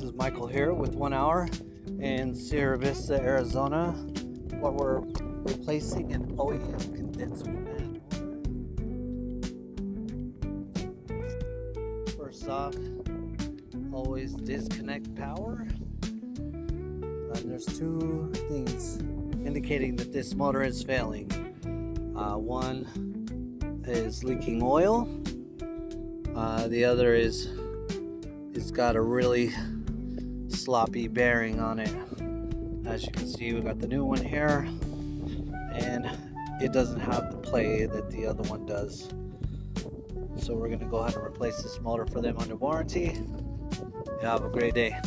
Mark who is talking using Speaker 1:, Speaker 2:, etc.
Speaker 1: is Michael here with 1 hour in Sierra Vista, Arizona, where we're replacing an OEM condenser fan. First off, always disconnect power. And there's two things indicating that this motor is failing. One is leaking oil. The other is it's got a really sloppy bearing on it. As you can see, we got the new one here, and it doesn't have the play that the other one does. So we're going to go ahead and replace this motor for them under warranty. You have a great day.